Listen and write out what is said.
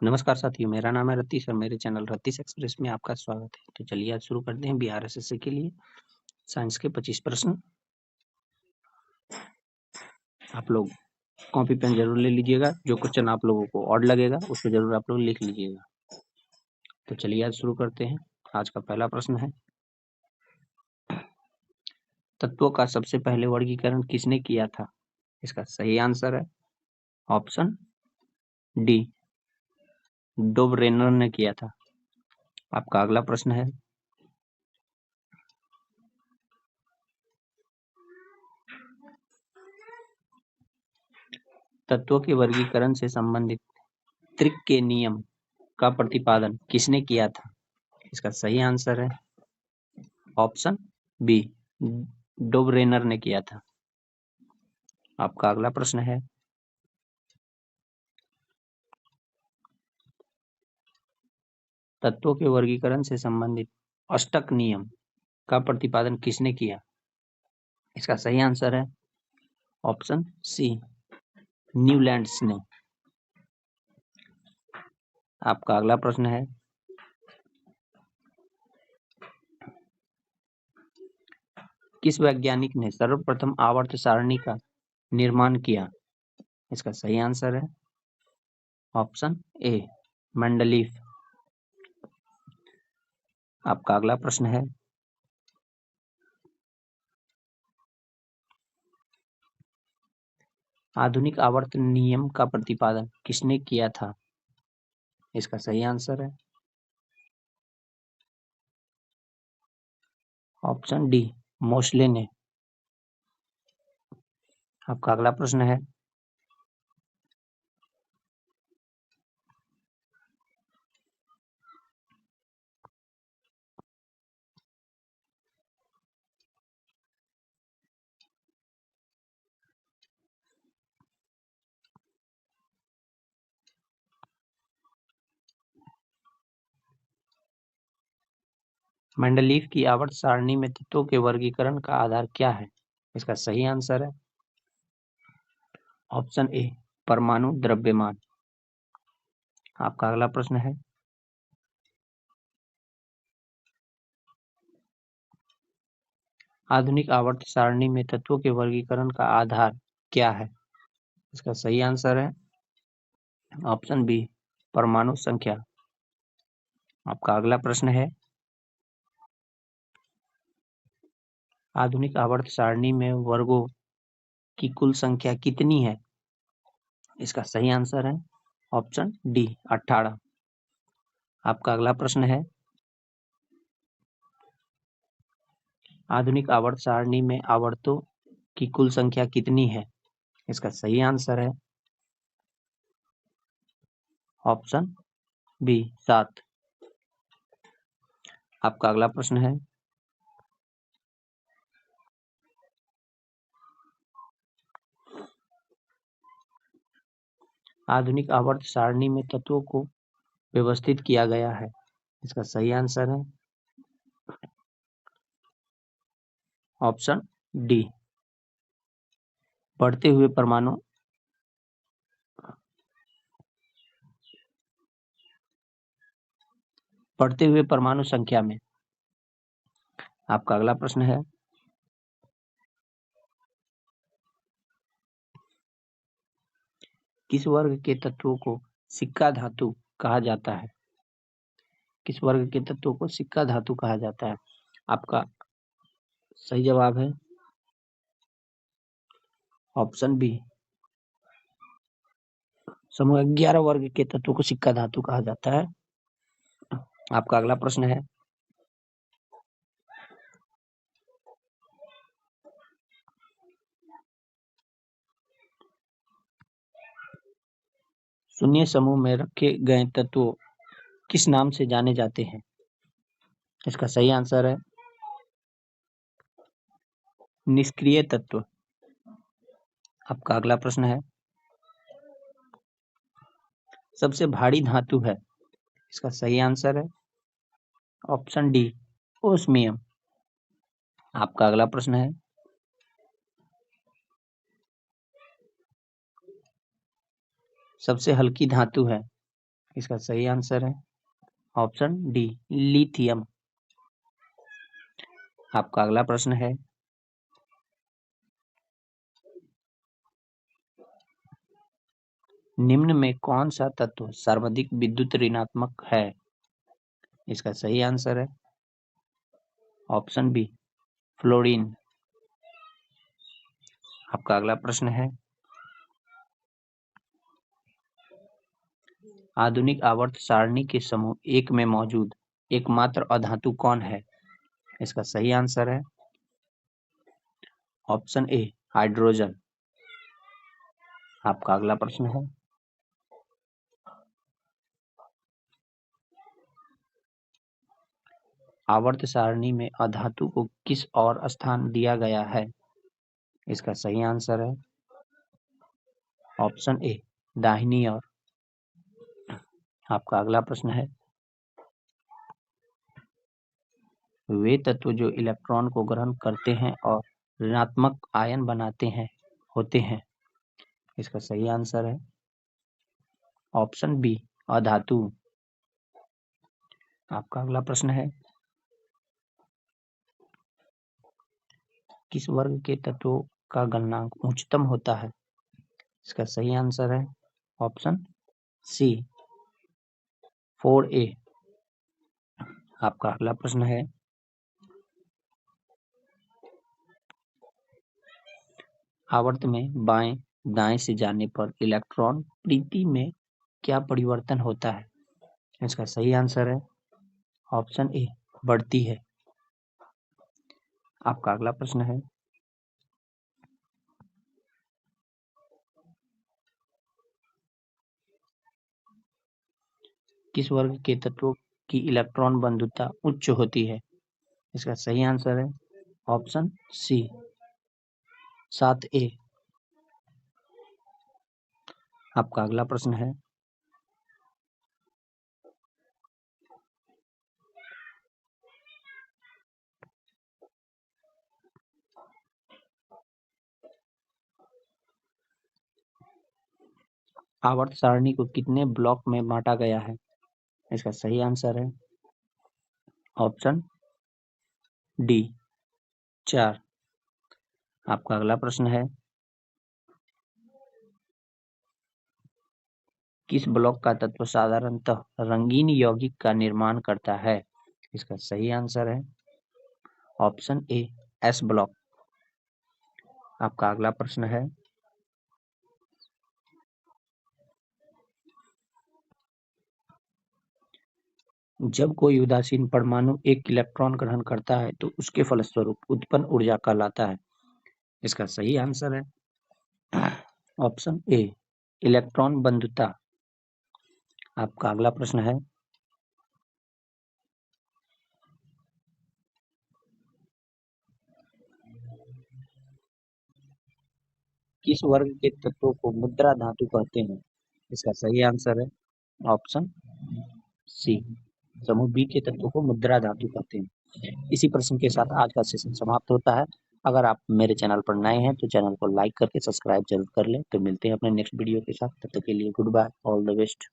नमस्कार साथियों, मेरा नाम है रतीश और मेरे चैनल रतीश एक्सप्रेस में आपका स्वागत है। तो चलिए आज शुरू करते हैं बिहार एसएससी के लिए साइंस के 25 प्रश्न। आप लोग कॉपी पेन जरूर ले लीजिएगा। जो क्वेश्चन आप लोगों को ऑड लगेगा उसको जरूर आप लोग लिख लीजिएगा। तो चलिए आज शुरू करते हैं। आज का पहला प्रश्न है, तत्वों का सबसे पहले वर्गीकरण किसने किया था? इसका सही आंसर है ऑप्शन डी, डोबरेनर ने किया था। आपका अगला प्रश्न है, तत्वों के वर्गीकरण से संबंधित त्रिक के नियम का प्रतिपादन किसने किया था? इसका सही आंसर है ऑप्शन बी, डोबरेनर ने किया था। आपका अगला प्रश्न है, तत्वों के वर्गीकरण से संबंधित अष्टक नियम का प्रतिपादन किसने किया? इसका सही आंसर है ऑप्शन सी, न्यूलैंड्स ने। आपका अगला प्रश्न है, किस वैज्ञानिक ने सर्वप्रथम आवर्त सारणी का निर्माण किया? इसका सही आंसर है ऑप्शन ए, मेंडलीफ। आपका अगला प्रश्न है, आधुनिक आवर्त नियम का प्रतिपादन किसने किया था? इसका सही आंसर है ऑप्शन डी, मोस्ले ने। आपका अगला प्रश्न है, मेंडलीफ की आवर्त सारणी में तत्वों के वर्गीकरण का आधार क्या है? इसका सही आंसर है ऑप्शन ए, परमाणु द्रव्यमान। आपका अगला प्रश्न है, आधुनिक आवर्त सारणी में तत्वों के वर्गीकरण का आधार क्या है? इसका सही आंसर है ऑप्शन बी, परमाणु संख्या। आपका अगला प्रश्न है, आधुनिक आवर्त सारणी में वर्गों की कुल संख्या कितनी है? इसका सही आंसर है ऑप्शन डी, 18। आपका अगला प्रश्न है, आधुनिक आवर्त सारणी में आवर्तों की कुल संख्या कितनी है? इसका सही आंसर है ऑप्शन बी, 7। आपका अगला प्रश्न है, आधुनिक आवर्त सारणी में तत्वों को व्यवस्थित किया गया है। इसका सही आंसर है ऑप्शन डी, बढ़ते हुए परमाणु संख्या में। आपका अगला प्रश्न है, किस वर्ग के तत्वों को सिक्का धातु कहा जाता है? किस वर्ग के तत्वों को सिक्का धातु कहा जाता है? आपका सही जवाब है ऑप्शन बी, समूह 11 वर्ग के तत्वों को सिक्का धातु कहा जाता है। आपका अगला प्रश्न है, शून्य समूह में रखे गए तत्वों किस नाम से जाने जाते हैं? इसका सही आंसर है निष्क्रिय तत्व। आपका अगला प्रश्न है, सबसे भारी धातु है? इसका सही आंसर है ऑप्शन डी, ओस्मियम। आपका अगला प्रश्न है, सबसे हल्की धातु है? इसका सही आंसर है ऑप्शन डी, लिथियम। आपका अगला प्रश्न है, निम्न में कौन सा तत्व सर्वाधिक विद्युत ऋणात्मक है? इसका सही आंसर है ऑप्शन बी, फ्लोरीन। आपका अगला प्रश्न है, आधुनिक आवर्त सारणी के समूह 1 में मौजूद एकमात्र अधातु कौन है? इसका सही आंसर है ऑप्शन ए, हाइड्रोजन। आपका अगला प्रश्न है, आवर्त सारणी में अधातु को किस और स्थान दिया गया है? इसका सही आंसर है ऑप्शन ए, दाहिनी ओर। आपका अगला प्रश्न है, वे तत्व जो इलेक्ट्रॉन को ग्रहण करते हैं और ऋणात्मक आयन बनाते हैं होते हैं। इसका सही आंसर है ऑप्शन बी, अधातु। आपका अगला प्रश्न है, किस वर्ग के तत्वों का गलनांक उच्चतम होता है? इसका सही आंसर है ऑप्शन सी, 4a। आपका अगला प्रश्न है, आवर्त में बाएं दाएं से जाने पर इलेक्ट्रॉन प्रीति में क्या परिवर्तन होता है? इसका सही आंसर है ऑप्शन ए, बढ़ती है। आपका अगला प्रश्न है, किस वर्ग के तत्वों की इलेक्ट्रॉन बंधुता उच्च होती है? इसका सही आंसर है ऑप्शन सी, 7a। आपका अगला प्रश्न है, आवर्त सारणी को कितने ब्लॉक में बांटा गया है? इसका सही आंसर है ऑप्शन डी, 4। आपका अगला प्रश्न है, किस ब्लॉक का तत्व साधारणतः रंगीन यौगिक का निर्माण करता है? इसका सही आंसर है ऑप्शन ए, एस ब्लॉक। आपका अगला प्रश्न है, जब कोई उदासीन परमाणु एक इलेक्ट्रॉन ग्रहण करता है तो उसके फलस्वरूप उत्पन्न ऊर्जा कहलाता है। इसका सही आंसर है ऑप्शन ए, इलेक्ट्रॉन बंधुता। आपका अगला प्रश्न है, किस वर्ग के तत्वों को मुद्रा धातु कहते हैं? इसका सही आंसर है ऑप्शन सी, समूह बी के तत्वों को मुद्रा धातु कहते हैं। इसी प्रश्न के साथ आज का सेशन समाप्त होता है। अगर आप मेरे चैनल पर नए हैं तो चैनल को लाइक करके सब्सक्राइब जरूर कर लें। तो मिलते हैं अपने नेक्स्ट वीडियो के साथ, तब तक के लिए goodbye, all the best.